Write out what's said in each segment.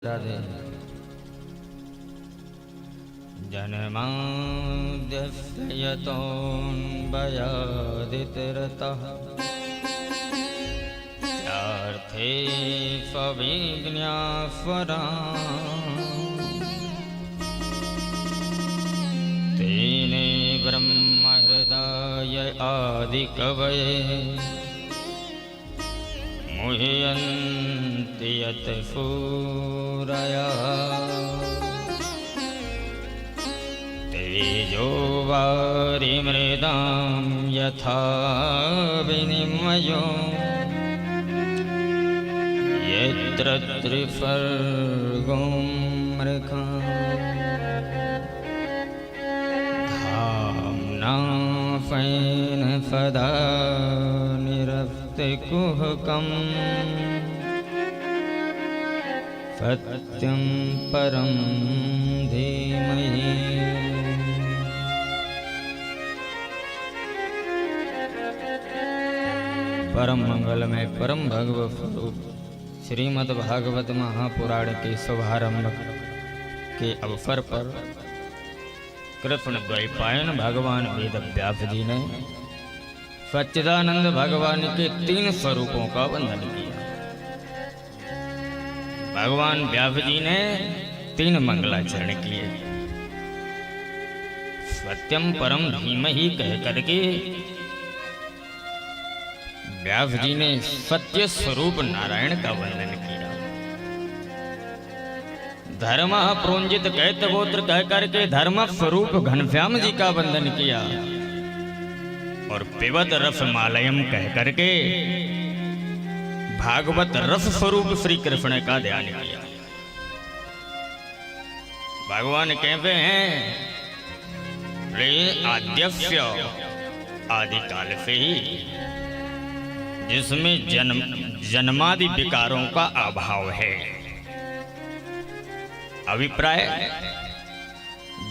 राधे जन्माद्यस्यतोऽन्वयादितरतः चार्थे सविज्ञास्वरा तेने ब्रह्महृदाय आदिकवये मुह्यन्ति यत् सूरया तेजो वारिमृदां यथा विनिमयो यत्र त्रिसर्गो मृगा धाम्ना स्वेन सदा निरस्तकुहकम् सत्यं परं धीमहि। परम मंगल में परम भगवत स्वरूप श्रीमद् भागवत महापुराण के शुभारंभ के अवसर पर कृष्ण द्वैपायन भगवान वेद व्यास जी ने सच्चिदानंद भगवान के 3 स्वरूपों का वर्णन किया। भगवान व्यास जी ने 3 मंगलाचरण किए। सत्यम परम धीमहि कह करके व्यास जी ने सत्य स्वरूप नारायण का वर्णन किया। धर्म प्रोंजित कैतगोत्र कह करके धर्म स्वरूप घनश्याम जी का वंदन किया और पिबत रस मालयम कह करके भागवत रस स्वरूप श्री कृष्ण का ध्यान किया। भगवान कहते हैं रे आद्यस्य आदि काल से ही जिसमें जन्मादि विकारों का अभाव है। अभिप्राय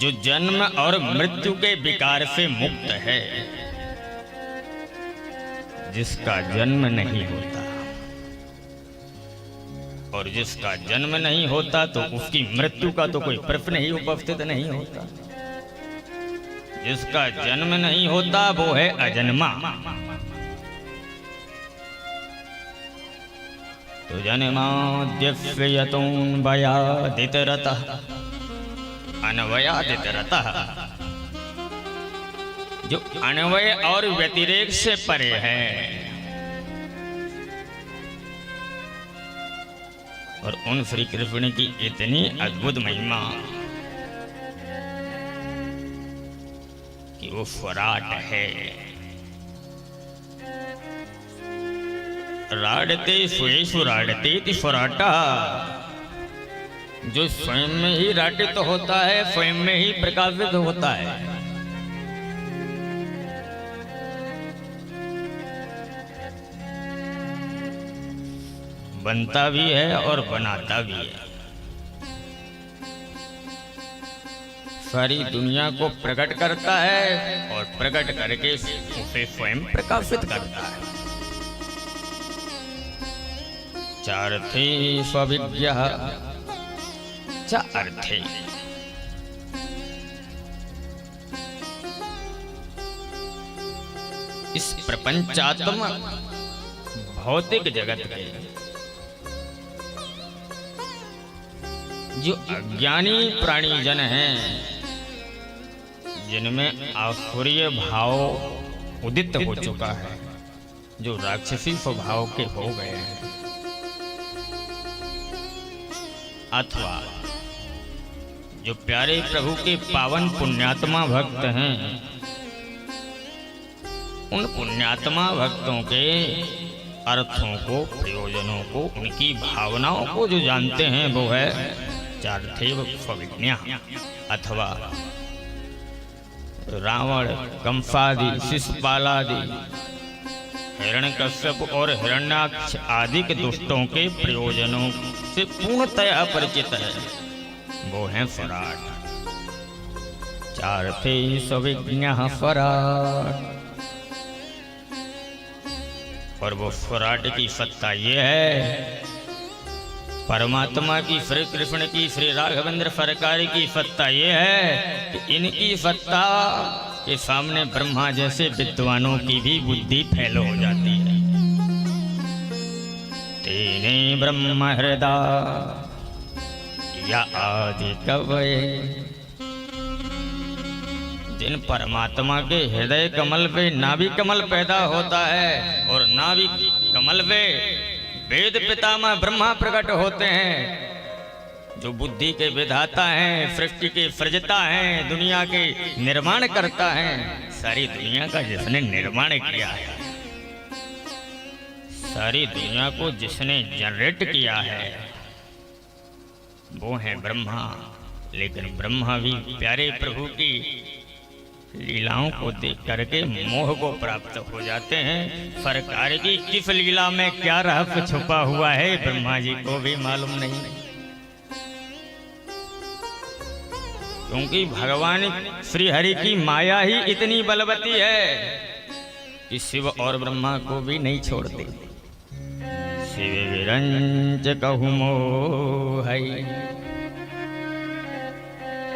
जो जन्म और मृत्यु के विकार से मुक्त है, जिसका जन्म नहीं होता और जिसका जन्म नहीं होता तो उसकी मृत्यु का तो कोई प्रश्न ही उपस्थित नहीं होता। जिसका जन्म नहीं होता वो है अजन्मा। तो जन्माद्यस्यतोऽन्वयादितरतः अन्वयादितरतः जो अन्वय और व्यतिरेक से परे है और उन श्री कृष्ण की इतनी अद्भुत महिमा कि वो स्वराट है। राडते स्वेषु राडते स्वराटा, जो स्वयं में ही राटित होता है, स्वयं में ही प्रकाशित होता है। बनता भी है और बनाता भी है। सारी दुनिया को प्रकट करता है और प्रकट करके उसे स्वयं प्रकाशित करता है। चार्थे स्वविद्या च अर्थे, इस प्रपंचात्मक भौतिक जगत के जो अज्ञानी प्राणी जन हैं, जिनमें आसुरीय भाव उदित हो चुका है, जो राक्षसी स्वभाव के हो गए हैं, अथवा जो प्यारे प्रभु के पावन पुण्यात्मा भक्त हैं, उन पुण्यात्मा भक्तों के अर्थों को, प्रयोजनों को, उनकी भावनाओं को जो जानते हैं वो है चार्थेव स्वविज्ञा, अथवा रावण, कंसादि, शिशुपालादि, हिरण्यकश्यप और हिरण्याक्ष आदि के दुष्टों के प्रयोजनों से पूर्णतया परिचित है, वो है स्वराट। चार्थे स्वविज्ञः स्वराट। और वो स्वराट की सत्ता ये है परमात्मा की, श्री कृष्ण की, श्री राघवेंद्र सरकार की सत्ता ये है कि इनकी सत्ता के सामने ब्रह्मा जैसे विद्वानों की भी बुद्धि फेल हो जाती है। तेने ब्रह्म हृदय या आदि कवये, जिन परमात्मा के हृदय कमल पे नाभि कमल पैदा होता है और नाभि कमल पे वेद पितामह ब्रह्मा प्रकट होते हैं, जो बुद्धि के विधाता हैं, सृष्टि के सृजता हैं, दुनिया के निर्माण करता है, सारी दुनिया का जिसने निर्माण किया है, सारी दुनिया को जिसने जनरेट किया है, वो है ब्रह्मा। लेकिन ब्रह्मा भी प्यारे प्रभु की लीलाओं को देख करके मोह को प्राप्त हो जाते हैं। सरकार की किस लीला में क्या रहस्य छुपा हुआ है ब्रह्मा जी को भी मालूम नहीं, क्योंकि भगवान श्री हरि की माया ही इतनी बलवती है कि शिव और ब्रह्मा को भी नहीं छोड़ती। शिव विरंज कहु मोहई,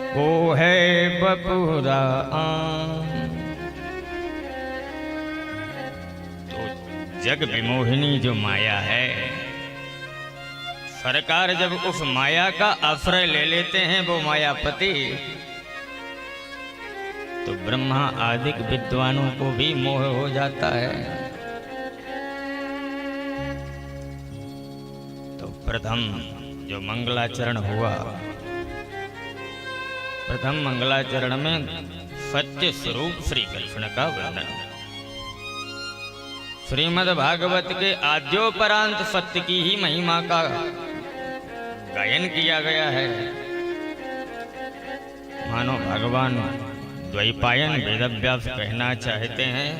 वो है बपुरा तो जग विमोहिनी जो माया है, सरकार जब उस माया का आश्रय ले लेते हैं वो मायापति, तो ब्रह्मा आदि विद्वानों को भी मोह हो जाता है। तो प्रथम जो मंगलाचरण हुआ, प्रथम मंगलाचरण में सत्य स्वरूप श्री कृष्ण का वर्णन, श्रीमद् भागवत के आद्योपरांत सत्य की ही महिमा का गायन किया गया है। मानो भगवान द्वैपायन वेदव्यास कहना चाहते हैं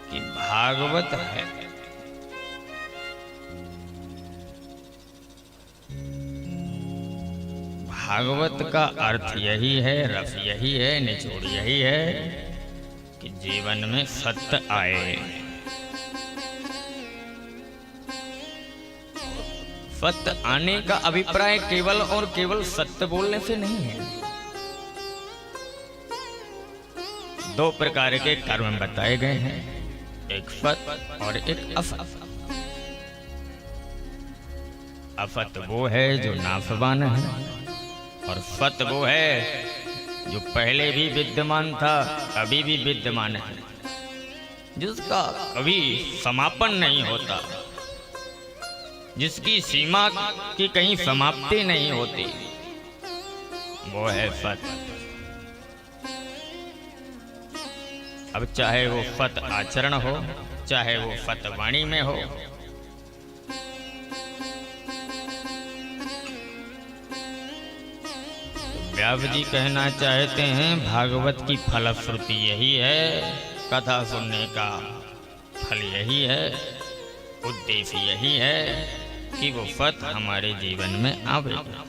कि भागवत है भागवत का अर्थ यही है, रस यही है, निचोड़ यही है कि जीवन में सत्य आए। सत्य आने का अभिप्राय केवल और केवल सत्य बोलने से नहीं है। दो प्रकार के कर्म बताए गए हैं, एक सत्य और एक असत। असत वो है जो नाशवान है और सत्य वो है जो पहले भी विद्यमान था, अभी भी विद्यमान है, जिसका कभी समापन नहीं होता, जिसकी सीमा की कहीं समाप्ति नहीं होती, वो है सत्य। अब चाहे वो सत्य आचरण हो, चाहे वो सत्य वाणी में हो, व्यास जी कहना चाहते हैं भागवत की फलश्रुति यही है, कथा सुनने का फल यही है, उद्देश्य यही है कि वो सत्य हमारे जीवन में आवेगा।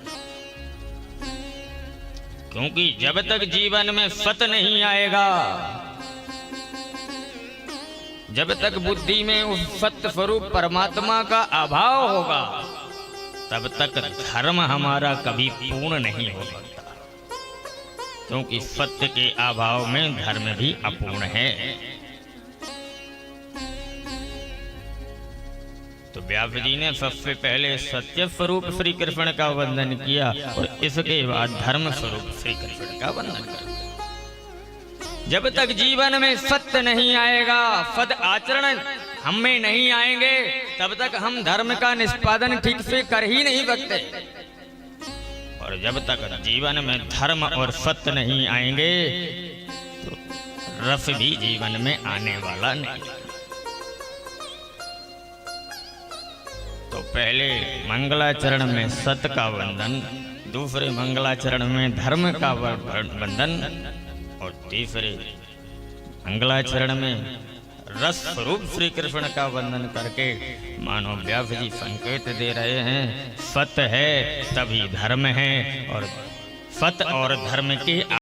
क्योंकि जब तक जीवन में सत्य नहीं आएगा, जब तक बुद्धि में उस सत्य स्वरूप परमात्मा का अभाव होगा, तब तक धर्म हमारा कभी पूर्ण नहीं हो सकता। क्योंकि सत्य के अभाव में धर्म भी अपूर्ण है। तो व्यास जी ने सबसे पहले सत्य स्वरूप श्री कृष्ण का वंदन किया और इसके बाद धर्म स्वरूप श्री कृष्ण का वंदन किया। जब तक जीवन में सत्य नहीं आएगा, सद आचरण हम में नहीं आएंगे, तब तक हम धर्म का निष्पादन ठीक से कर ही नहीं सकते। और जब तक जीवन में धर्म और सत्य नहीं आएंगे, तो रस भी जीवन में आने वाला नहीं। तो पहले मंगलाचरण में सत्य का वंदन, दूसरे मंगलाचरण में धर्म का वंदन और तीसरे मंगलाचरण में रस स्वरूप श्री कृष्ण का वंदन करके मानो व्यास जी संकेत दे रहे हैं, सत्य है तभी धर्म है और सत्य और धर्म के